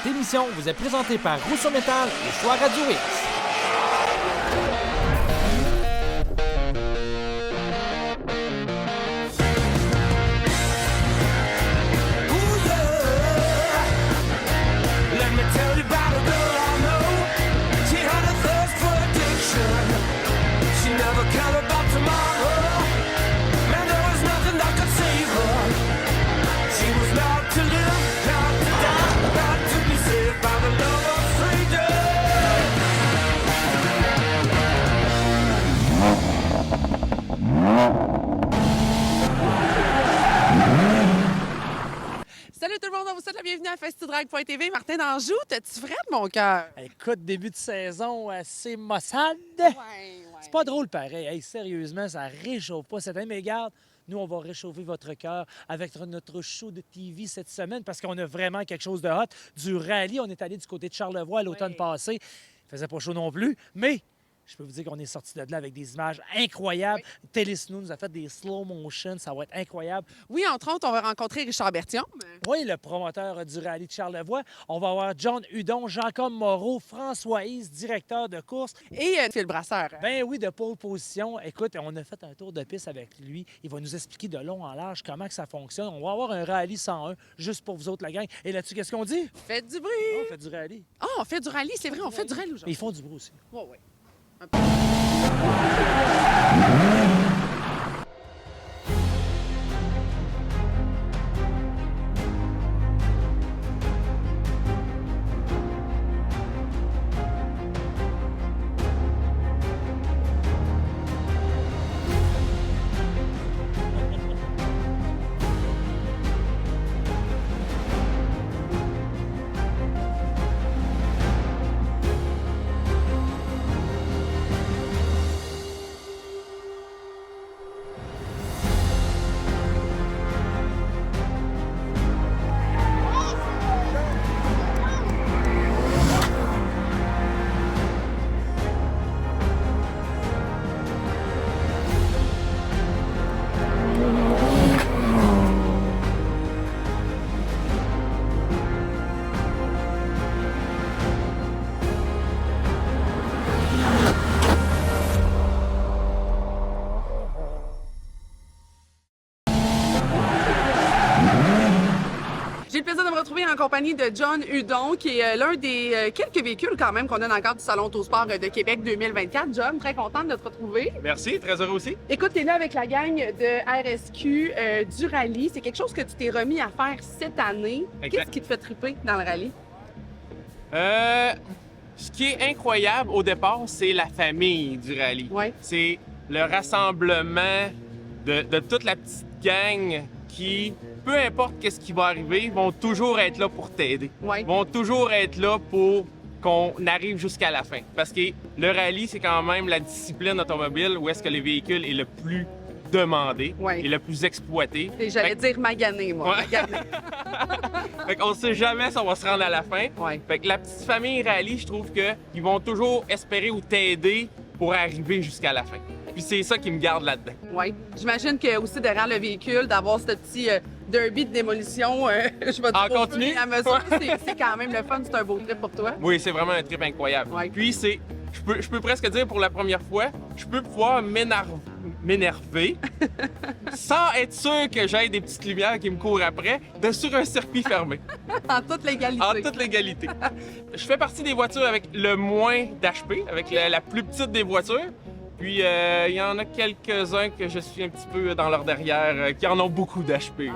Cette émission vous est présentée par Rousseau Métal et Choix Radio X. Salut tout le monde, on vous souhaite la bienvenue à Festidrag.tv. Martin d'Anjou, t'as-tu frais de mon cœur? Écoute, début de saison assez maussade. Ouais. C'est pas drôle pareil. Hey, sérieusement, ça réchauffe pas cette année. Mais regarde, nous, on va réchauffer votre cœur avec notre show de TV cette semaine parce qu'on a vraiment quelque chose de hot. Du rallye, on est allé du côté de Charlevoix l'automne passé. Il faisait pas chaud non plus, mais je peux vous dire qu'on est sorti de là avec des images incroyables. Oui. Télésnou nous a fait des slow motion, ça va être incroyable. Oui, entre autres, on va rencontrer Richard Berthiaume. Oui, le promoteur du rallye de Charlevoix. On va avoir John Hudon, Jacob Moreau, François Is, directeur de course. Et Phil Brasseur. Ben oui, de pole position. Écoute, on a fait un tour de piste avec lui. Il va nous expliquer de long en large comment que ça fonctionne. On va avoir un rallye 101 juste pour vous autres, la gang. Et là-dessus, qu'est-ce qu'on dit? Faites du bruit! On fait du rallye. Ah, on fait du rallye, c'est vrai, on fait du rallye Et aujourd'hui. ils font du bruit aussi. Oui, oui. J'ai le plaisir de me retrouver en compagnie de John Hudon, qui est l'un des quelques véhicules quand même qu'on a dans le cadre du Salon Autosport de Québec 2024. John, très contente de te retrouver. Merci, très heureux aussi. Écoute, t'es là avec la gang de RSQ du rallye. C'est quelque chose que tu t'es remis à faire cette année. Exact. Qu'est-ce qui te fait triper dans le rallye? Ce qui est incroyable au départ, c'est la famille du rallye. Ouais. C'est le rassemblement de toute la petite gang qui, peu importe qu'est-ce qui va arriver, vont toujours être là pour t'aider. Ouais. Vont toujours être là pour qu'on arrive jusqu'à la fin. Parce que le rallye, c'est quand même la discipline automobile où est-ce que le véhicule est le plus demandé Ouais. et le plus exploité. Et j'allais Fait dire magané, moi. Ouais. Magané. Fait qu'on sait jamais si on va se rendre à la fin. Ouais. Fait que la petite famille rallye, je trouve qu'ils vont toujours espérer ou t'aider pour arriver jusqu'à la fin. Puis c'est ça qui me garde là-dedans. Oui. J'imagine que aussi derrière le véhicule, d'avoir ce petit derby de démolition, je vais En dire au continu? fur et à mesure, c'est quand même le fun, c'est un beau trip pour toi. Oui, c'est vraiment un trip incroyable. Ouais. Puis c'est, je peux presque dire pour la première fois, je peux pouvoir m'énerver sans être sûr que j'ai des petites lumières qui me courent après, sur un circuit fermé, En toute légalité. en toute légalité. Je fais partie des voitures avec le moins d'HP, avec la plus petite des voitures. Puis, il y en a quelques-uns que je suis un petit peu dans leur derrière, qui en ont beaucoup d'HP.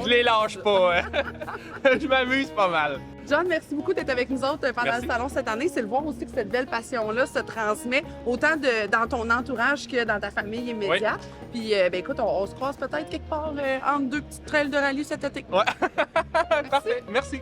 Je les lâche pas. Hein. Je m'amuse pas mal. John, merci beaucoup d'être avec nous autres pendant Merci. le salon cette année. C'est le voir aussi que cette belle passion-là se transmet autant dans ton entourage que dans ta famille immédiate. Puis, ben, écoute, on se croise peut-être quelque part entre deux petites trails de rallye cet été. Ouais. Parfait. Merci.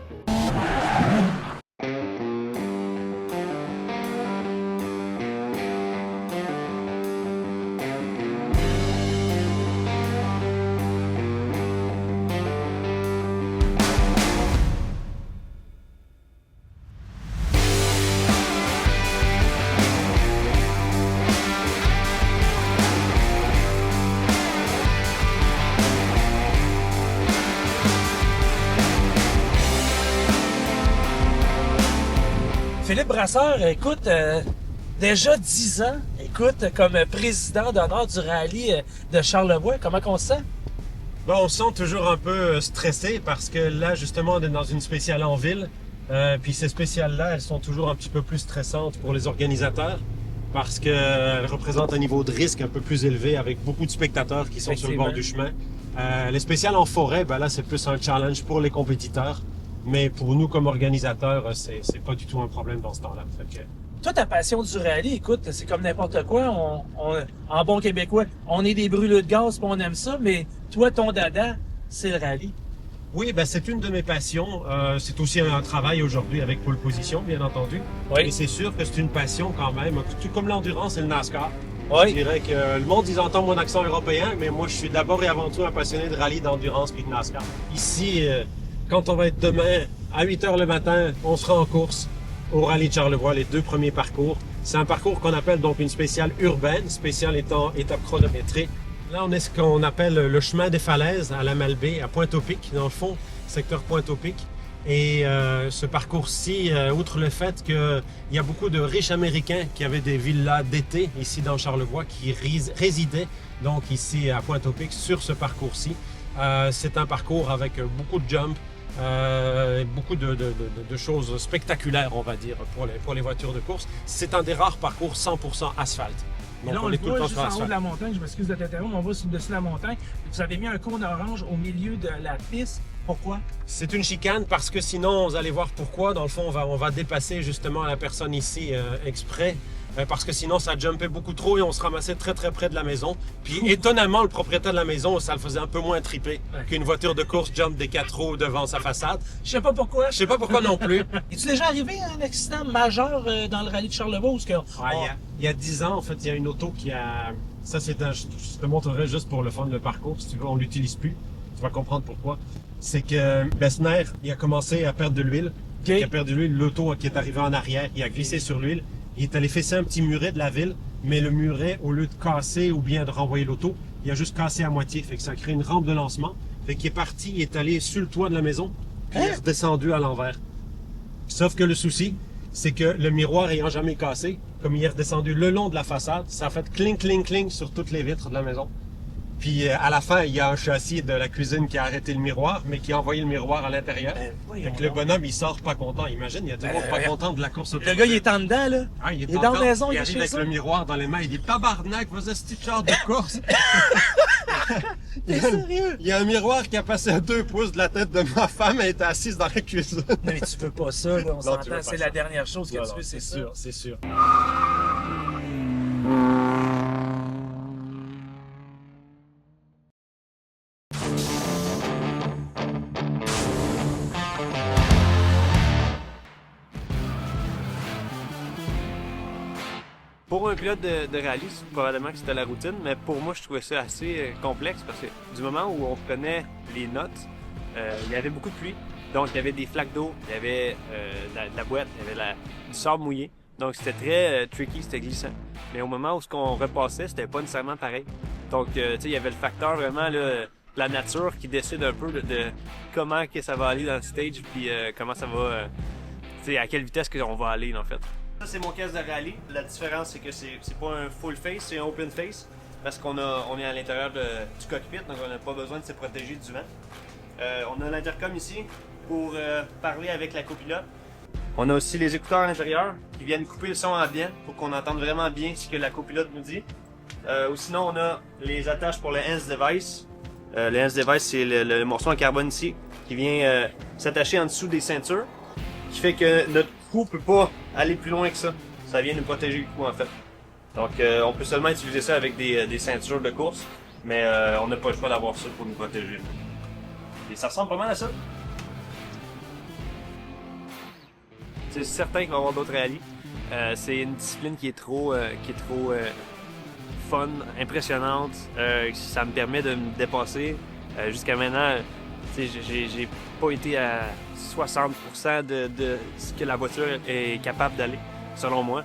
Philippe Brasseur, écoute, déjà 10 ans, écoute, comme président d'honneur du rallye de Charlevoix, comment on se sent? Bon, on se sent toujours un peu stressé parce que là, justement, on est dans une spéciale en ville. Puis ces spéciales-là, elles sont toujours un petit peu plus stressantes pour les organisateurs parce qu'elles représentent un niveau de risque un peu plus élevé avec beaucoup de spectateurs qui sont sur le bord du chemin. Les spéciales en forêt, ben là, c'est plus un challenge pour les compétiteurs. Mais pour nous, comme organisateurs, c'est pas du tout un problème dans ce temps-là. Fait que... Toi, ta passion du rallye, écoute, c'est comme n'importe quoi. En bon québécois, on est des brûleux de gaz puis on aime ça, mais toi, ton dada, c'est le rallye. Oui, ben c'est une de mes passions. C'est aussi un travail aujourd'hui avec pole position, bien entendu. Oui. Et c'est sûr que c'est une passion quand même, tout comme l'endurance et le NASCAR. Oui. Je dirais que le monde, ils entendent mon accent européen, mais moi, je suis d'abord et avant tout un passionné de rallye, d'endurance et de NASCAR. Ici, quand on va être demain, à 8 heures le matin, on sera en course au rallye de Charlevoix, les 2 premiers parcours. C'est un parcours qu'on appelle donc une spéciale urbaine, spéciale étant étape chronométrée. Là, on est ce qu'on appelle le chemin des falaises à la Malbaie, à Pointe-au-Pic, dans le fond, secteur Pointe-au-Pic. Et ce parcours-ci, outre le fait qu'il y a beaucoup de riches Américains qui avaient des villas d'été ici dans Charlevoix, qui résidaient donc ici à Pointe-au-Pic sur ce parcours-ci. C'est un parcours avec beaucoup de jumps, beaucoup de choses spectaculaires, on va dire, pour les voitures de course. C'est un des rares parcours 100% asphalte. Donc, là, on le voit juste en haut de la montagne, je m'excuse de t'interrompre, on va sur le dessus de la montagne. Vous avez mis un cône orange au milieu de la piste. Pourquoi? C'est une chicane parce que sinon, vous allez voir pourquoi. Dans le fond, on va dépasser justement la personne ici exprès. Parce que sinon, ça jumpait beaucoup trop et on se ramassait très très près de la maison. Puis étonnamment, le propriétaire de la maison, ça le faisait un peu moins triper qu'une voiture de course jump des 4 roues devant sa façade. Je sais pas pourquoi. Je sais pas pourquoi non plus. Es-tu déjà arrivé à un accident majeur dans le rallye de Charlevoix? Il y a 10 ans, en fait, il y a une auto qui a... Ça, je te montrerai juste pour le fun, le parcours. Si tu veux, on l'utilise plus. Tu vas comprendre pourquoi. C'est que Bessner, il a commencé à perdre de l'huile. Il a perdu de l'huile. L'auto qui est arrivé en arrière, il a glissé sur l'huile. Il est allé fesser un petit muret de la ville, mais le muret, au lieu de casser ou bien de renvoyer l'auto, il a juste cassé à moitié. Fait que ça a créé une rampe de lancement. Fait qu'il est parti, il est allé sur le toit de la maison, puis il est redescendu à l'envers. Sauf que le souci, c'est que le miroir ayant jamais cassé, comme il est redescendu le long de la façade, ça a fait cling, cling, cling sur toutes les vitres de la maison. Puis à la fin, il y a un châssis de la cuisine qui a arrêté le miroir, mais qui a envoyé le miroir à l'intérieur. Fait que le bonhomme, il sort pas content. Imagine, il y a tout le monde pas content de la course auto. Le gars, il est en dedans, là. Ah, il est dans la maison, il il est arrive chez avec ça. le miroir dans les mains, il dit « Tabarnak, vous êtes ce genre de course! » T'es sérieux? Il y a un miroir qui a passé à 2 pouces de la tête de ma femme, elle était assise dans la cuisine. Non, mais tu veux pas ça, là. On tu s'entend, veux pas c'est ça. la dernière chose que Non, tu non, veux, c'est ça. sûr, c'est sûr. Pour un pilote de rallye, probablement que c'était la routine, mais pour moi, je trouvais ça assez complexe parce que du moment où on prenait les notes, il y avait beaucoup de pluie. Donc, il y avait des flaques d'eau, il y avait de la boîte, il y avait du sable mouillé. Donc, c'était très tricky, c'était glissant. Mais au moment où on repassait, c'était pas nécessairement pareil. Donc, tu sais, il y avait le facteur vraiment là, la nature qui décide un peu de comment que ça va aller dans le stage, puis comment ça va, tu sais, à quelle vitesse qu'on va aller en fait. Ça, c'est mon casque de rallye. La différence, c'est que c'est pas un full face, c'est un open face. Parce on est à l'intérieur du cockpit, donc on n'a pas besoin de se protéger du vent. On a l'intercom ici pour parler avec la copilote. On a aussi les écouteurs à l'intérieur qui viennent couper le son ambiant pour qu'on entende vraiment bien ce que la copilote nous dit. Ou sinon, on a les attaches pour le Hands Device. Le Hands Device, c'est le morceau en carbone ici qui vient s'attacher en dessous des ceintures, qui fait que notre cou peut pas aller plus loin que ça. Ça vient nous protéger le cou en fait. Donc on peut seulement utiliser ça avec des ceintures de course, mais on n'a pas le choix d'avoir ça pour nous protéger. Et ça ressemble pas mal à ça. C'est certain qu'il va y avoir d'autres rallyes. C'est une discipline qui est trop fun, impressionnante. Ça me permet de me dépasser. Jusqu'à maintenant, j'ai pas été à 60% de ce que la voiture est capable d'aller, selon moi.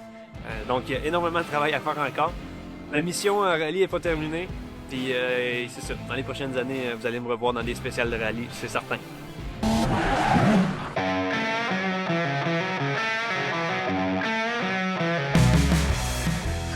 Donc, il y a énormément de travail à faire encore. La mission rallye n'est pas terminée. Puis, c'est ça. Dans les prochaines années, vous allez me revoir dans des spéciales de rallye, c'est certain.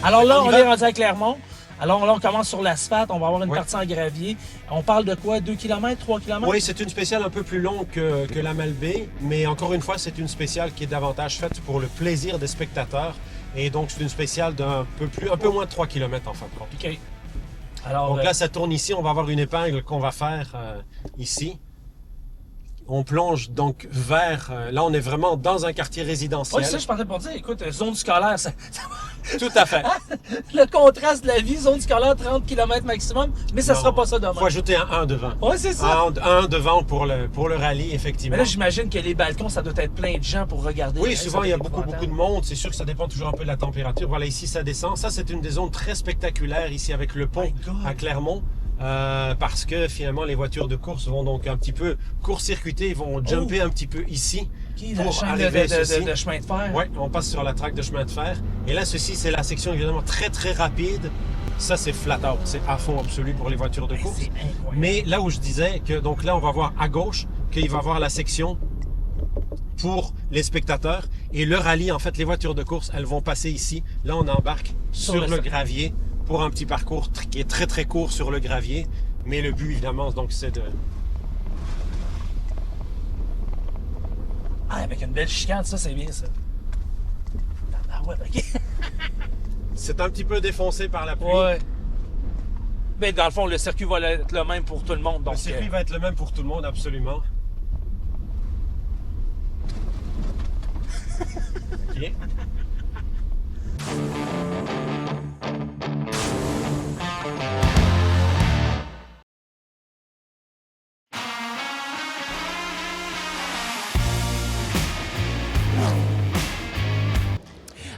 Alors là, On y on va? est rendu à Clermont. Alors là, on commence sur l'asphalte. On va avoir une Oui. partie en gravier. On parle de quoi? 2 km, 3 km? Oui, c'est une spéciale un peu plus longue que la Malbaie, mais encore une fois, c'est une spéciale qui est davantage faite pour le plaisir des spectateurs. Et donc, c'est une spéciale d'un peu moins de 3 km en fin de compte. OK. Alors, Donc là, ça tourne ici. On va avoir une épingle qu'on va faire ici. On plonge donc vers... là, on est vraiment dans un quartier résidentiel. ouais, ça, je parlais pour dire, écoute, zone scolaire, Tout à fait. le contraste de la vie, zone scolaire, 30 km maximum, mais ça Non, sera pas ça demain. faut ajouter un 1 devant. Ouais, c'est ça. Un devant pour le rallye, effectivement. Mais là, j'imagine que les balcons, ça doit être plein de gens pour regarder. Oui, Hey, souvent, ça il y a doit être beaucoup de monde. C'est sûr que ça dépend toujours un peu de la température. Voilà, ici, ça descend. Ça, c'est une des zones très spectaculaires ici avec le pont My God. à Clermont. Parce que finalement, les voitures de course vont donc un petit peu court-circuiter, ils vont jumper un petit peu ici. OK, la pour chaîne arriver à ceci. de chemin de fer. Oui, on passe sur la traque de chemin de fer. Et là, ceci, c'est la section évidemment très, très rapide. Ça, c'est flat out. C'est à fond absolu pour les voitures de Hey, course. c'est incroyable. Mais là où je disais que, donc là, on va voir à gauche qu'il va y avoir la section pour les spectateurs. Et le rallye, en fait, les voitures de course, elles vont passer ici. Là, on embarque sur le le gravier pour un petit parcours qui est très, très court sur le gravier. Mais le but, évidemment, donc, c'est de... Ah, avec une belle chicane, ça, c'est bien, ça. Ah ouais, OK. C'est un petit peu défoncé par la pluie. Ouais. Mais dans le fond, le circuit va être le même pour tout le monde. Donc, Le circuit va être le même pour tout le monde, absolument. OK.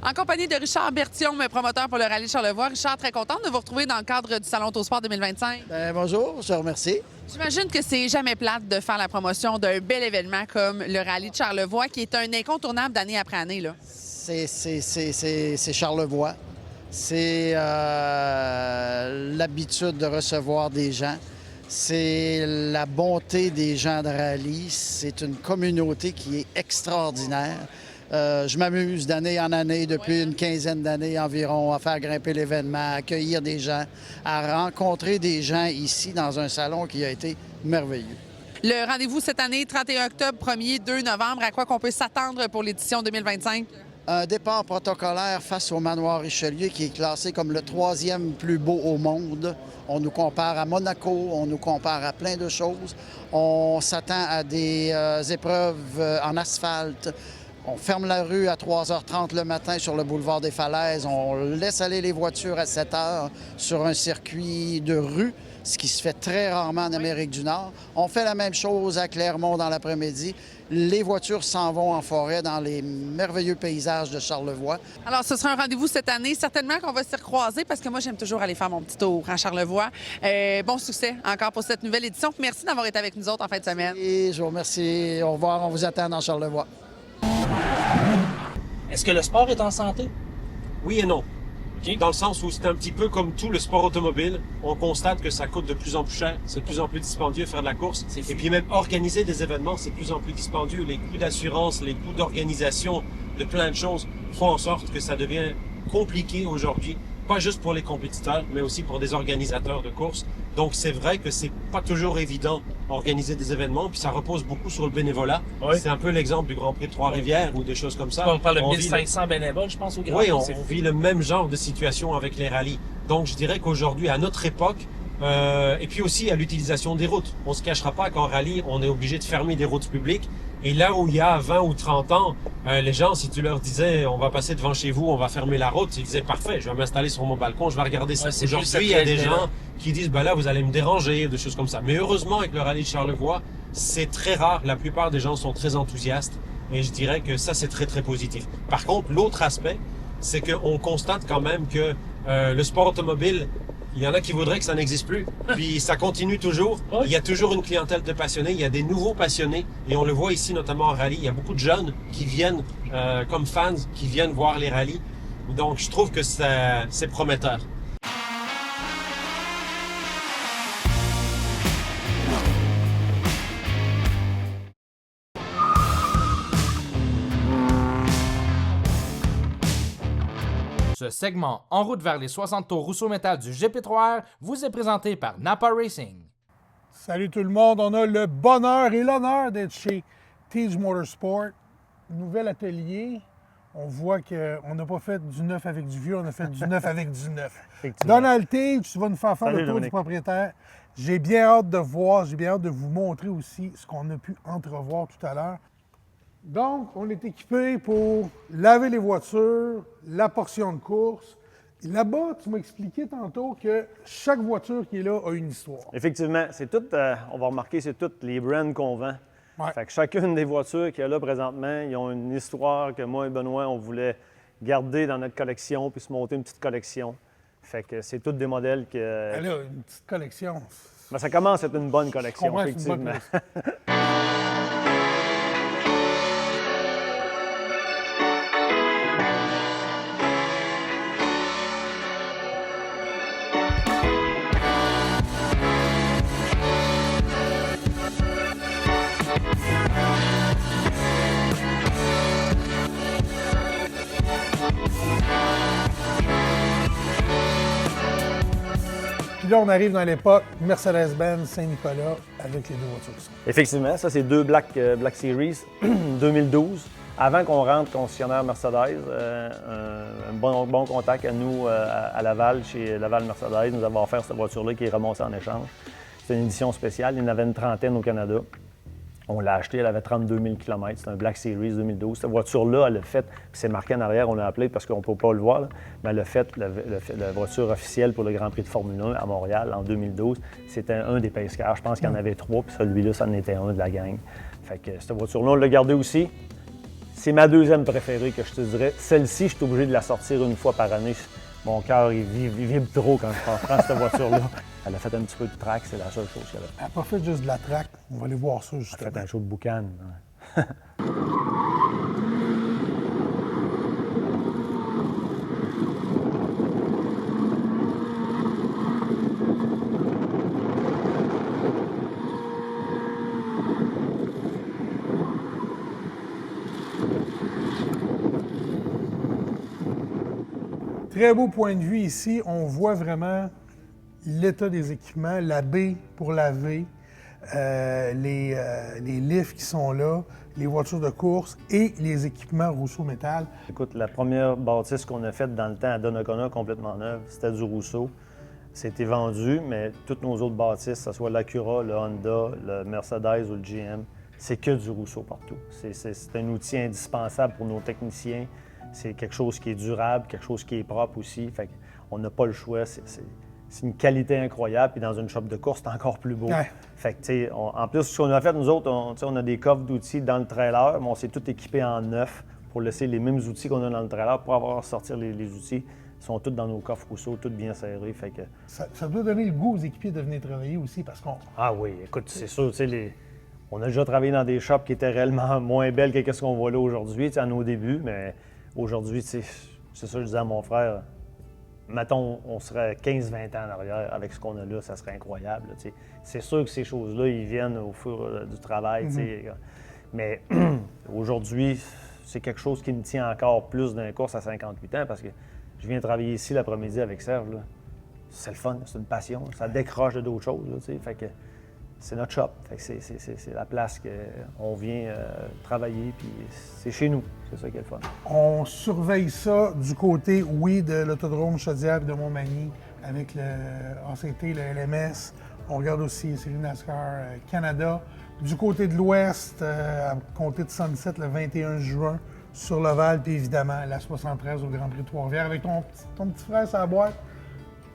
En compagnie de Richard Berthiaume, promoteur pour le Rallye Charlevoix. Richard, très contente de vous retrouver dans le cadre du Salon Autosport 2025. Bonjour, je te remercie. J'imagine que c'est jamais plate de faire la promotion d'un bel événement comme le Rallye de Charlevoix, qui est un incontournable d'année après année, là. C'est Charlevoix. C'est l'habitude de recevoir des gens. C'est la bonté des gens de rallye. C'est une communauté qui est extraordinaire. Je m'amuse d'année en année, depuis une quinzaine d'années environ, à faire grimper l'événement, à accueillir des gens, à rencontrer des gens ici dans un salon qui a été merveilleux. Le rendez-vous cette année, 31 octobre, 1er, 2 novembre, à quoi qu'on peut s'attendre pour l'édition 2025? Un départ protocolaire face au manoir Richelieu qui est classé comme le 3e plus beau au monde. On nous compare à Monaco, on nous compare à plein de choses. On s'attend à des épreuves en asphalte. On ferme la rue à 3h30 le matin sur le boulevard des Falaises. On laisse aller les voitures à 7h sur un circuit de rue, ce qui se fait très rarement en Amérique du Nord. On fait la même chose à Clermont dans l'après-midi. Les voitures s'en vont en forêt dans les merveilleux paysages de Charlevoix. Alors, ce sera un rendez-vous cette année. Certainement qu'on va se recroiser parce que moi, j'aime toujours aller faire mon petit tour à Charlevoix. Bon succès encore pour cette nouvelle édition. Merci d'avoir été avec nous autres en fin de semaine. Et je vous remercie. Au revoir. On vous attend dans Charlevoix. est-ce que le sport est en santé? Oui et non. OK. Dans le sens où c'est un petit peu comme tout le sport automobile, on constate que ça coûte de plus en plus cher, c'est de plus en plus dispendieux faire de la course. Et puis même organiser des événements, c'est de plus en plus dispendieux. Les coûts d'assurance, les coûts d'organisation, de plein de choses font en sorte que ça devient compliqué aujourd'hui, pas juste pour les compétiteurs, mais aussi pour des organisateurs de courses. Donc c'est vrai que c'est pas toujours évident organiser des événements, puis ça repose beaucoup sur le bénévolat. Oui. C'est un peu l'exemple du Grand Prix de Trois-Rivières ou des choses comme ça. On parle de vit 1500 bénévoles, je pense, au Grand Oui, Prix. on C'est- vit le même genre de situation avec les rallyes. Donc, je dirais qu'aujourd'hui, à notre époque, et puis aussi à l'utilisation des routes. On se cachera pas qu'en rallye, on est obligé de fermer des routes publiques. Et là où il y a 20 ou 30 ans, les gens, si tu leur disais, on va passer devant chez vous, on va fermer la route, ils disaient, parfait, je vais m'installer sur mon balcon, je vais regarder ça. Ouais, c'est plus Aujourd'hui, il y a des cette gens qui disent, ben là, vous allez me déranger, des choses comme ça. Mais heureusement, avec le rallye de Charlevoix, c'est très rare. La plupart des gens sont très enthousiastes. Et je dirais que ça, c'est très, très positif. Par contre, l'autre aspect, c'est qu'on constate quand même que le sport automobile, il y en a qui voudraient que ça n'existe plus. Puis ça continue toujours. Ouais. Il y a toujours une clientèle de passionnés. Il y a des nouveaux passionnés. Et on le voit ici, notamment en rallye. Il y a beaucoup de jeunes qui viennent comme fans, qui viennent voir les rallyes. Donc, je trouve que c'est prometteur. Ce segment En route vers les 60 tours Rousseau Métal du GP3R vous est présenté par Napa Racing. Salut tout le monde, on a le bonheur et l'honneur d'être chez Teej Motorsport. Nouvel atelier. On voit qu'on n'a pas fait du neuf avec du vieux, on a fait du neuf avec du neuf. Donald Teej, tu vas nous faire Salut, le tour Dominique. du propriétaire. J'ai bien hâte de voir, j'ai bien hâte de vous montrer aussi ce qu'on a pu entrevoir tout à l'heure. Donc, on est équipé pour laver les voitures, la portion de course. Là-bas, tu m'as expliqué tantôt que chaque voiture qui est là a une histoire. Effectivement, c'est tout, on va remarquer, c'est toutes les brands qu'on vend. Ouais. Fait que chacune des voitures qu'il y a là présentement, ils ont une histoire que moi et Benoît, on voulait garder dans notre collection puis se monter une petite collection. Fait que c'est tous des modèles que... Elle a une petite collection. Ben, ça commence à être une bonne Je collection, comprends que c'est une bonne effectivement. collection. Puis là, on arrive dans l'époque Mercedes-Benz Saint-Nicolas avec les deux voitures qui sont. Effectivement, ça, c'est deux Black Series 2012. Avant qu'on rentre concessionnaire Mercedes, un bon contact à nous à Laval, chez Laval Mercedes, nous avons offert cette voiture-là qui est remontée en échange. C'est une édition spéciale, il y en avait une trentaine au Canada. On l'a acheté, elle avait 32 000 km. C'est un Black Series 2012. Cette voiture-là, elle a fait, puis c'est marqué en arrière, on l'a appelé parce qu'on ne peut pas le voir, là, mais elle a fait la voiture officielle pour le Grand Prix de Formule 1 à Montréal en 2012. C'était un des Pace-Cars. Je pense qu'il y en avait trois, puis celui-là, ça en était un de la gang. Fait que cette voiture-là, on l'a gardée aussi. C'est ma deuxième préférée que je te dirais. Celle-ci, je suis obligé de la sortir une fois par année. Mon cœur, il vibre trop quand je prends cette voiture-là. Elle a fait un petit peu de track, c'est la seule chose qu'elle a fait. Elle n'a pas fait juste de la track. On va aller voir ça Elle a justement. fait un show de boucan. Hein. Très beau point de vue ici. On voit vraiment l'état des équipements, la baie pour laver, les lifts qui sont là, les voitures de course et les équipements Rousseau Métal. Écoute, la première bâtisse qu'on a faite dans le temps à Donnacona, complètement neuve, c'était du Rousseau. C'était vendu, mais toutes nos autres bâtisses, que ce soit l'Acura, le Honda, le Mercedes ou le GM, c'est que du Rousseau partout. C'est un outil indispensable pour nos techniciens. C'est quelque chose qui est durable, quelque chose qui est propre aussi. Fait qu'on n'a pas le choix. C'est une qualité incroyable. Puis dans une shop de course, c'est encore plus beau. Ouais. Fait que, tu sais, en plus, ce qu'on a fait, nous autres, on a des coffres d'outils dans le trailer, mais on s'est tout équipé en neuf pour laisser les mêmes outils qu'on a dans le trailer pour avoir sortir les outils. Ils sont tous dans nos coffres Rousseau, tous bien serrés. Fait que... Ça doit donner le goût aux équipiers de venir travailler aussi parce qu'on... Ah oui, écoute, c'est sûr, tu sais, on a déjà travaillé dans des shops qui étaient réellement moins belles que ce qu'on voit là aujourd'hui, tu sais, à nos débuts, mais aujourd'hui, tu sais, c'est ça que je disais à mon frère, mettons, on serait 15-20 ans en arrière avec ce qu'on a là, ça serait incroyable, tu sais. C'est sûr que ces choses-là, ils viennent au fur du travail, tu sais. Mais aujourd'hui, c'est quelque chose qui me tient encore plus d'un course à 58 ans parce que je viens travailler ici l'après-midi avec Serge, là. C'est le fun, c'est une passion, ça décroche de d'autres choses, là, tu sais. Fait que c'est notre shop, fait que c'est la place qu'on vient travailler, puis c'est chez nous, c'est ça qui est le fun. On surveille ça du côté, oui, de l'autodrome Chaudière et de Montmagny avec le ACT, le LMS. On regarde aussi les séries NASCAR Canada. Du côté de l'Ouest, à compter de Sunset le 21 juin sur l'Oval, puis évidemment la 73 au Grand Prix de Trois-Rivières. Avec ton petit frère sur la boîte,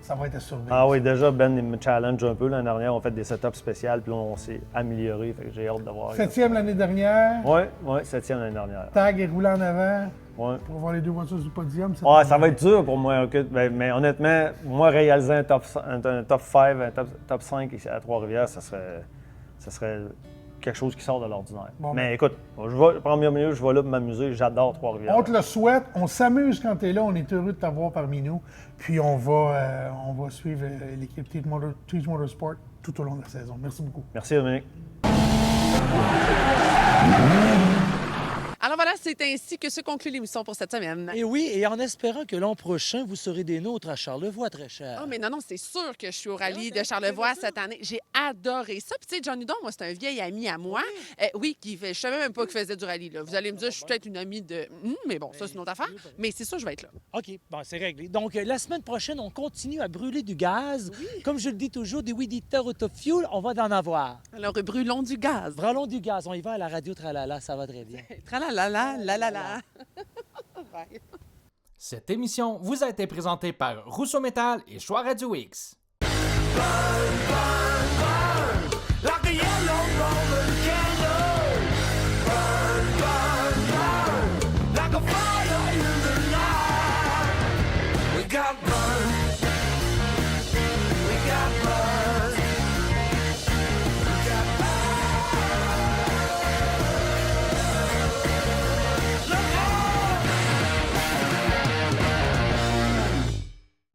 ça va être à surveiller. Ah oui, déjà, Ben me challenge un peu. L'année dernière, on fait des setups spéciaux, puis là, on s'est amélioré. Fait que j'ai hâte de voir. 7e l'année dernière. Oui, 7e l'année dernière. Tag est roulé en avant Ouais. pour voir les deux voitures du podium. Ouais, ça va être dur pour moi. Ok. Mais honnêtement, moi, réaliser un top 5, un top 5 ici à Trois-Rivières, ça serait quelque chose qui sort de l'ordinaire. Bon, mais écoute, je vais prendre mieux, je vais là pour m'amuser. J'adore Trois-Rivières. On te le souhaite. On s'amuse quand tu es là. On est heureux de t'avoir parmi nous. Puis on va suivre l'équipe Teej Motorsport tout au long de la saison. Merci beaucoup. Merci, Dominique. Alors voilà, c'est ainsi que se conclut l'émission pour cette semaine. Et oui, et en espérant que l'an prochain, vous serez des nôtres à Charlevoix, très cher. Oh, mais non, c'est sûr que je suis au rallye de Charlevoix cette année. J'ai adoré ça. Puis, tu sais, John Hudon, moi, c'est un vieil ami à moi. Oui, je savais même pas qu'il faisait du rallye. Là. Vous allez me dire, je suis peut-être une amie de. Mais bon, ça, c'est une autre affaire. Mais c'est sûr, je vais être là. OK, bon, c'est réglé. Donc, la semaine prochaine, on continue à brûler du gaz. Comme je le dis toujours, des Weed Eater Auto Fuel, on va en avoir. Alors, brûlons du gaz. Brûlons du gaz. On y va à la radio Tralala, ça va très bien. Tralala, la la la. Cette émission vous a été présentée par Rousseau Métal et Choix Radio X. Like a yellow roller